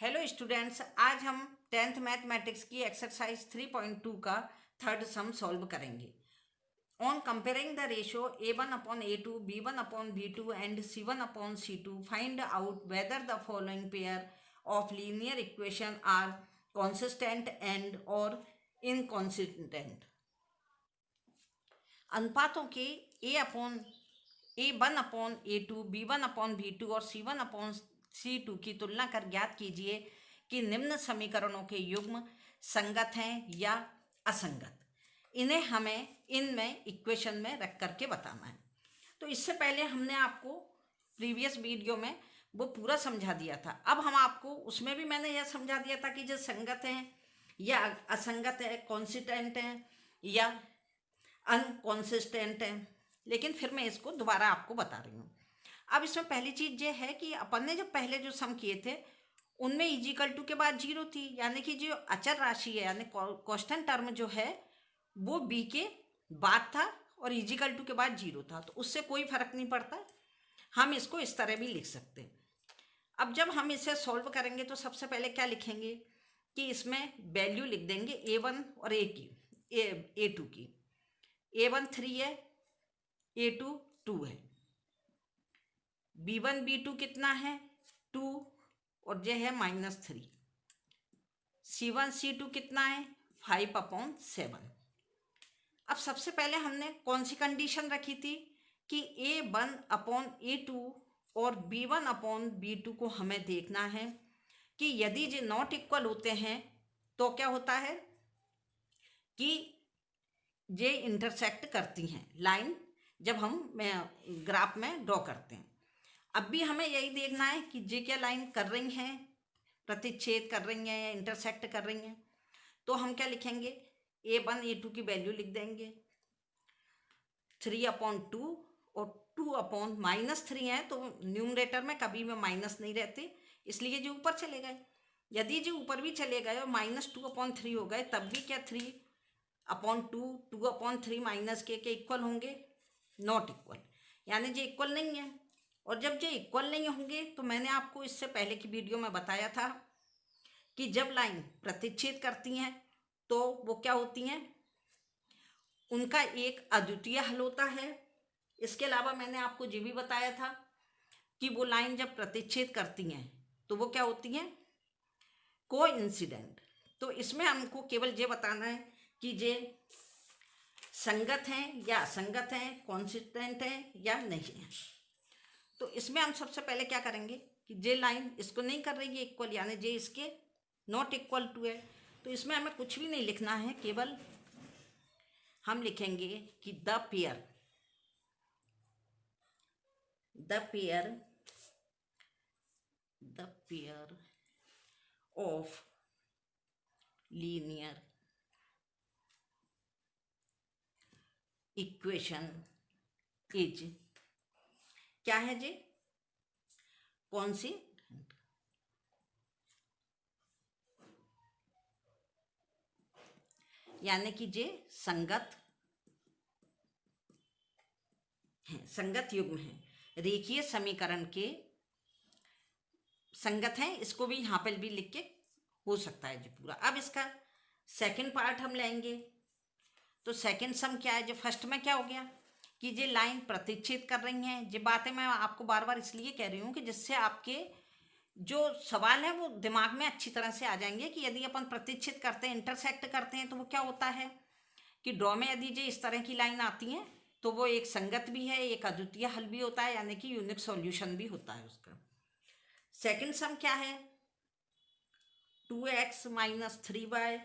Hello students, आज हम 10th mathematics की एक्सरसाइज 3.2 का थर्ड सम सॉल्व करेंगे। On comparing the ratio a1/a2, b1/b2 and c1/c2, find out whether the following pair of linear equation are consistent and और inconsistent. अनुपातों के a1/a2, b1/b2 और c1/c2 की तुलना कर ज्ञात कीजिए कि निम्न समीकरणों के युग्म संगत हैं या असंगत। इन्हें हमें इनमें इक्वेशन में रख करके बताना है। तो इससे पहले हमने आपको प्रीवियस वीडियो में वो पूरा समझा दिया था। अब हम आपको उसमें भी मैंने यह समझा दिया था कि जो संगत हैं या असंगत है, कॉन्सिस्टेंट हैं या अनकॉन्सिस्टेंट है, लेकिन फिर मैं इसको दोबारा आपको बता रही हूँ। अब इसमें पहली चीज़ ये है कि अपन ने जो पहले जो सम किए थे उनमें इजिकल टू के बाद जीरो थी, यानी कि जो अचर राशि है यानी कांस्टेंट टर्म जो है वो बी के बाद था और इजिकल टू के बाद जीरो था, तो उससे कोई फर्क नहीं पड़ता। हम इसको इस तरह भी लिख सकते हैं। अब जब हम इसे सॉल्व करेंगे तो सबसे पहले क्या लिखेंगे कि इसमें वैल्यू लिख देंगे a1 और a2 की। a1 3 है, a2 2 है, b1 b2 कितना है 2 और ये है -3, c1 c2 कितना है 5/7। अब सबसे पहले हमने कौन सी कंडीशन रखी थी कि a1/a2 और b1/b2 को हमें देखना है कि यदि ये नॉट इक्वल होते हैं तो क्या होता है कि ये इंटरसेक्ट करती हैं लाइन, जब हम ग्राफ में ड्रॉ करते हैं। अब भी हमें यही देखना है कि ये क्या लाइन कर रही हैं, प्रतिच्छेद कर रही हैं या इंटरसेक्ट कर रही हैं। तो हम क्या लिखेंगे, a1 a2 की वैल्यू लिख देंगे 3/2 और 2/-3 है, तो न्यूमरेटर में कभी भी माइनस नहीं रहते, इसलिए जो ऊपर चले गए। यदि जो ऊपर भी चले गए और -2/3 हो गए तब भी क्या 3/2 2/3 माइनस के इक्वल होंगे, नॉट इक्वल, यानी जो इक्वल नहीं है। और जब जो इक्वल नहीं होंगे तो मैंने आपको इससे पहले की वीडियो में बताया था कि जब लाइन प्रतिच्छेद करती हैं तो वो क्या होती हैं, उनका एक अद्वितीय हल होता है। इसके अलावा मैंने आपको ये भी बताया था कि वो लाइन जब प्रतिच्छेद करती हैं तो वो क्या होती हैं, कोइंसिडेंट। तो इसमें हमको केवल ये बताना है कि ये संगत हैं या असंगत हैं, कॉन्सिस्टेंट हैं या नहीं है। तो इसमें हम सबसे पहले क्या करेंगे कि जे लाइन इसको नहीं कर रही है इक्वल, यानी जे इसके नॉट इक्वल टू है, तो इसमें हमें कुछ भी नहीं लिखना है, केवल हम लिखेंगे कि the pair of linear equation is क्या है जी, कौन सी, यानी कि जे संगत हैं, संगत युग्म हैं, रेखीय समीकरण के संगत हैं। इसको भी यहाँ पर भी लिख के हो सकता है जी पूरा। अब इसका सेकंड पार्ट हम लेंगे। तो सेकंड सम क्या है, जो फर्स्ट में क्या हो गया कि ये लाइन प्रतिच्छेद कर रही हैं। ये बातें मैं आपको बार बार इसलिए कह रही हूँ कि जिससे आपके जो सवाल है वो दिमाग में अच्छी तरह से आ जाएंगे कि यदि अपन प्रतिच्छेद करते हैं, इंटरसेक्ट करते हैं, तो वो क्या होता है कि ड्रॉ में यदि ये इस तरह की लाइन आती हैं तो वो एक संगत भी है, एक अद्वितीय हल भी होता है, यानी कि यूनिक सॉल्यूशन भी होता है उसका। सेकंड सम क्या है, 2x - 3y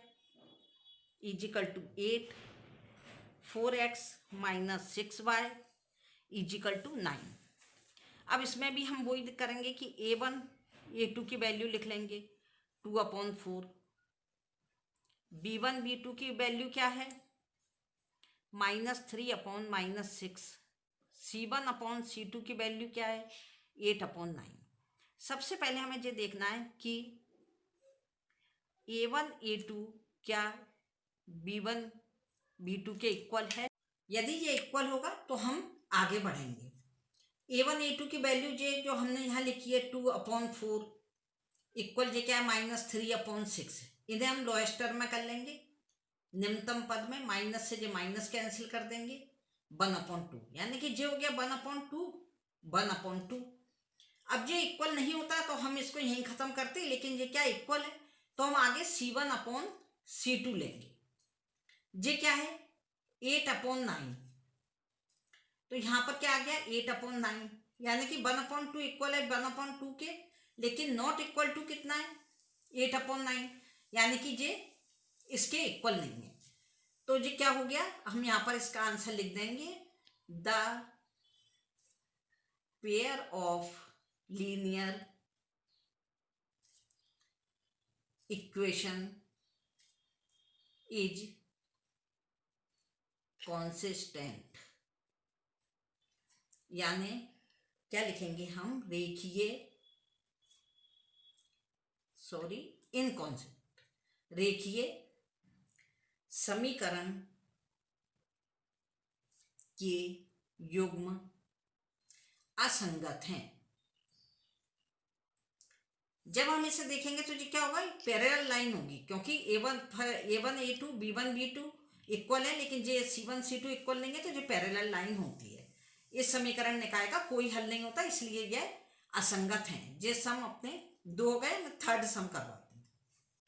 = 8, 4x - 6y = 9। अब इसमें भी हम वही करेंगे कि a1 a2 की वैल्यू लिख लेंगे 2/4, b1 b2 की वैल्यू क्या है -3/-6, c1/c2 की वैल्यू क्या है 8/9। सबसे पहले हमें ये देखना है कि a1 a2 क्या b1 b2 के इक्वल है। यदि ये इक्वल होगा तो हम आगे बढ़ेंगे। a1 a2 की वैल्यू जो हमने यहाँ लिखी है 2/4, इक्वल ये क्या है, -3/6। इन्हें हम लोएस्ट टर्म में कर लेंगे, निम्नतम पद में माइनस से जो माइनस कैंसिल कर देंगे, 1/2, यानी कि जो हो गया 1/2, 1/2। अब ये इक्वल नहीं होता तो हम इसको यहीं खत्म करते, लेकिन ये क्या इक्वल है तो हम आगे C1/C2 लेंगे। ये क्या है 8/9, तो यहाँ पर क्या आ गया 8/9, यानी कि 1/2 इक्वल है 1/2 के, लेकिन नॉट इक्वल टू कितना है 8/9, यानी कि ये इसके इक्वल नहीं है। तो ये क्या हो गया, हम यहाँ पर इसका आंसर लिख देंगे, the pair of linear equation is consistent, यानी क्या लिखेंगे हम, इनकॉन्सिस्टेंट, रेखीय समीकरण के युग्म असंगत हैं। जब हम इसे देखेंगे तो ये क्या होगा, पैरेलल लाइन होगी, क्योंकि A1 A2 B1 B2 equal है, लेकिन ये C1 C2 इक्वल नहीं है, तो ये पैरेलल लाइन होती है। इस समीकरण निकाय का कोई हल नहीं होता, इसलिए यह असंगत हैं। ये सम अपने 2 हो गए, मैं थर्ड सम करवाती हूँ।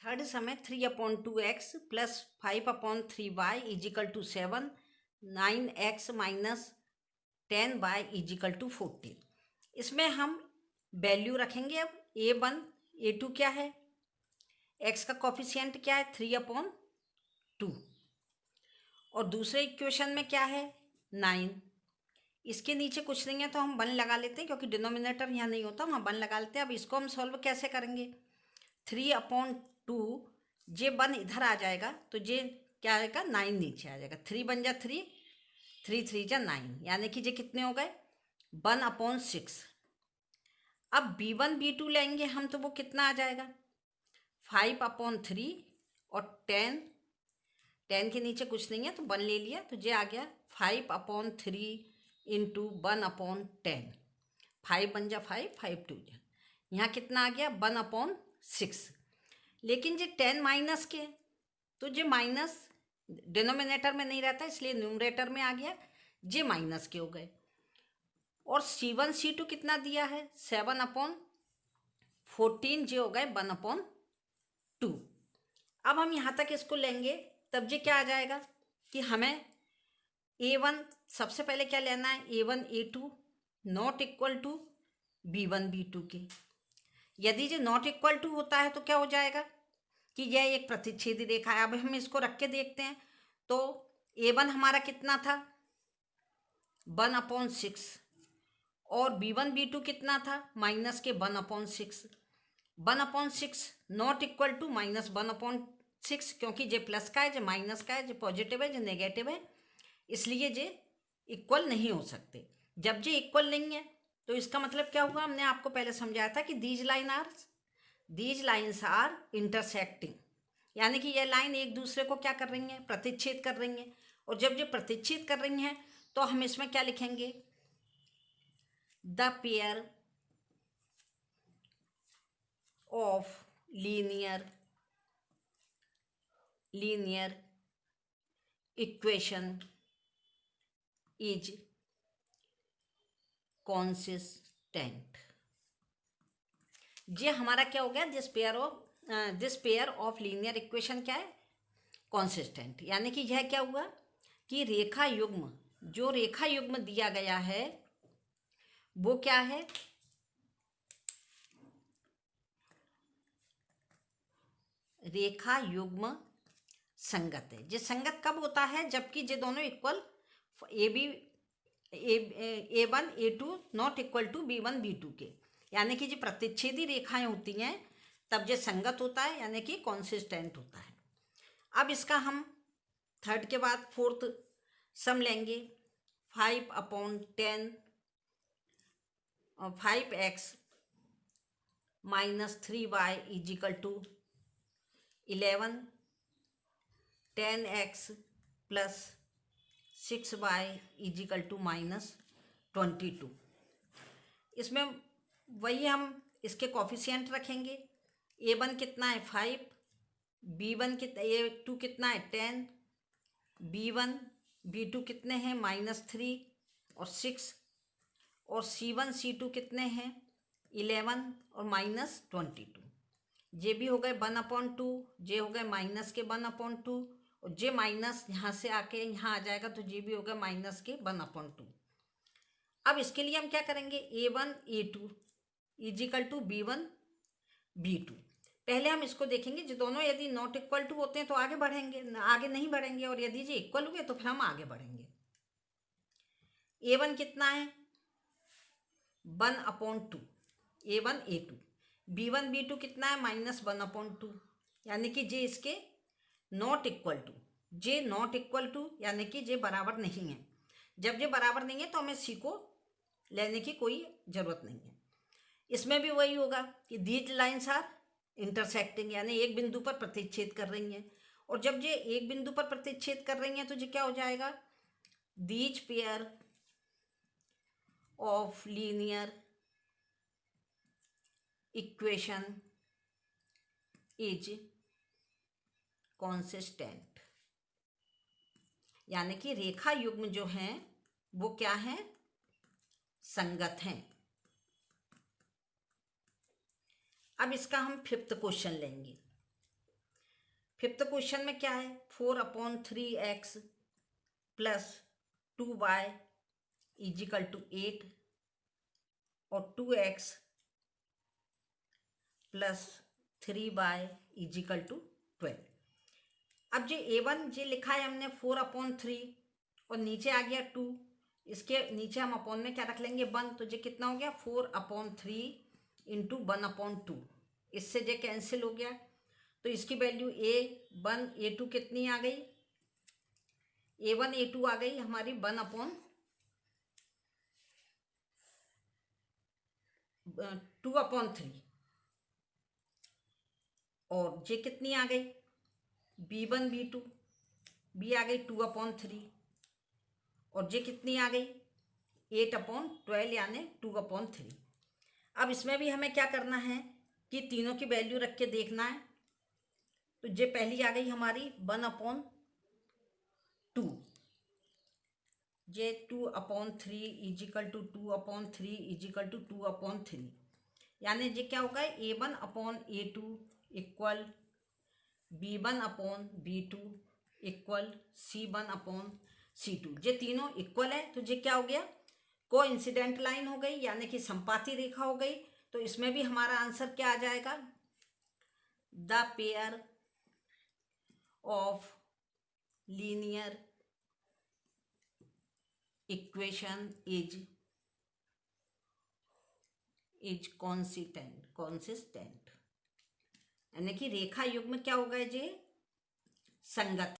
थर्ड सम है 3/2x + 5/3y = 7, 9x - 10y = 14। इसमें हम वैल्यू रखेंगे। अब A1 A2 क्या है, x का कॉफिशिएंट क्या है 3/2, और दूसरे इक्वेशन में क्या है 9। इसके नीचे कुछ नहीं है तो हम 1 लगा लेते हैं, क्योंकि डिनोमिनेटर यहाँ नहीं होता, वहाँ 1 लगा लेते हैं। अब इसको हम सॉल्व कैसे करेंगे, 3/2, ये 1 इधर आ जाएगा तो ये क्या आएगा 9 नीचे आ जाएगा, 3 बन जा 3, 3 3 जा 9, यानी कि ये कितने हो गए 1/6। अब B1 B2 लेंगे हम तो वो कितना आ जाएगा 5/3, और 10 के नीचे कुछ नहीं है तो 1 ले लिया, तो ये आ गया 5/3 × 1/10, 5 बन जा 5, 5 2 जा, यहाँ कितना आ गया 1/6। लेकिन ये 10 माइनस के, तो ये माइनस डिनोमिनेटर में नहीं रहता, इसलिए न्यूमरेटर में आ गया, ये माइनस के हो गए। और C1 C2 कितना दिया है 7/14, जो हो गए 1/2। अब हम यहाँ तक इसको लेंगे, तब ये क्या आ जाएगा कि हमें A1 सबसे पहले क्या लेना है, A1 A2 not equal to B1 B2 के। यदि ये नॉट इक्वल टू होता है तो क्या हो जाएगा कि यह एक प्रतिच्छेदी रेखा है। अब हम इसको रख के देखते हैं, तो A1 हमारा कितना था 1/6, और B1 B2 कितना था माइनस के 1/6। 1/6 नॉट इक्वल टू -1/6, क्योंकि जे प्लस का है, जे माइनस का है, जे पॉजिटिव है, जे नेगेटिव है, इसलिए जे इक्वल नहीं हो सकते। जब जे इक्वल नहीं है तो इसका मतलब क्या हुआ, हमने आपको पहले समझाया था कि दीज लाइन्स आर इंटरसेक्टिंग, यानी कि यह लाइन एक दूसरे को क्या कर रही हैं, प्रतिच्छेद कर रही हैं। और जब ये प्रतिच्छेद कर रही हैं तो हम इसमें क्या लिखेंगे, the pair of linear equation is consistent. ये हमारा क्या हो गया, this pair of linear equation क्या है, कॉन्सिस्टेंट, यानी कि यह क्या हुआ कि रेखा युग्म, जो रेखा युग्म दिया गया है वो क्या है, रेखा युग्म संगत है। ये संगत कब होता है, जबकि ये दोनों equal A1 A2 not equal to B1 B2 के, यानी कि जो प्रतिच्छेदी रेखाएं होती हैं तब ये संगत होता है, यानी कि कॉन्सिस्टेंट होता है। अब इसका हम थर्ड के बाद फोर्थ सम लेंगे, 5/10 और 5x - 3y = 11, 10x + 6y = -22। इसमें वही हम इसके कॉफिशिएंट रखेंगे, A1 कितना है 5, B1 कितना, A2 कितना है 10, B1 B2 कितने हैं -3 और 6, और C1 C2 कितने हैं 11 और -22। जे भी हो गए 1/2, जे हो गए माइनस के 1/2, और जे माइनस यहाँ से आके यहाँ आ जाएगा तो जे भी हो गया माइनस के 1/2। अब इसके लिए हम क्या करेंगे, A1 A2 is equal to B1 B2। पहले हम इसको देखेंगे, जो दोनों यदि नॉट इक्वल टू होते हैं तो आगे बढ़ेंगे, आगे नहीं बढ़ेंगे, और यदि ये इक्वल हुए तो फिर हम आगे बढ़ेंगे। A1 कितना है 1/2, A1 A2, B1 B2 कितना है -1/2, यानी कि जे इसके नॉट इक्वल टू, जे नॉट इक्वल टू यानी कि जे बराबर नहीं है। जब ये बराबर नहीं है तो हमें सी को लेने की कोई ज़रूरत नहीं है। इसमें भी वही होगा कि दीज लाइन्स आर इंटरसेक्टिंग, यानी एक बिंदु पर प्रतिच्छेद कर रही हैं, और जब ये एक बिंदु पर प्रतिच्छेद कर रही हैं तो ये क्या हो जाएगा, these pair of linear equation is consistent, यानी कि रेखा युग्म जो हैं वो क्या हैं, संगत हैं। अब इसका हम 5th क्वेश्चन लेंगे। 5th क्वेश्चन में क्या है, 4/3x + 2y इजिकल टू 8 और 2x + 3y इजिकल टू 12। अब जो A1 जो लिखा है हमने 4/3 और नीचे आ गया 2, इसके नीचे हम अपॉन में क्या रख लेंगे 1, तो ये कितना हो गया 4/3 इंटू 1/2, इससे ये कैंसिल हो गया। तो इसकी वैल्यू A1 A2 कितनी आ गई, A1 A2 आ गई हमारी 2/3, और ये कितनी आ गई B1 B2, B आ गई 2/3, और ये कितनी आ गई 8/12 यानी 2/3। अब इसमें भी हमें क्या करना है कि तीनों की वैल्यू रख के देखना है। तो ये पहली आ गई हमारी 1/2, ये 2/3 इजिकल टू 2/3 इजिकल टू 2/3, यानी ये क्या होगा A1/A2 equal B1/B2 equal C1/C2। ये तीनों इक्वल है तो ये क्या हो गया, कोइंसिडेंट लाइन हो गई, यानी कि संपाती रेखा हो गई। तो इसमें भी हमारा आंसर क्या आ जाएगा, the pair of linear equation is consistent, यानी कि रेखा युग्म क्या होगा, ये संगत।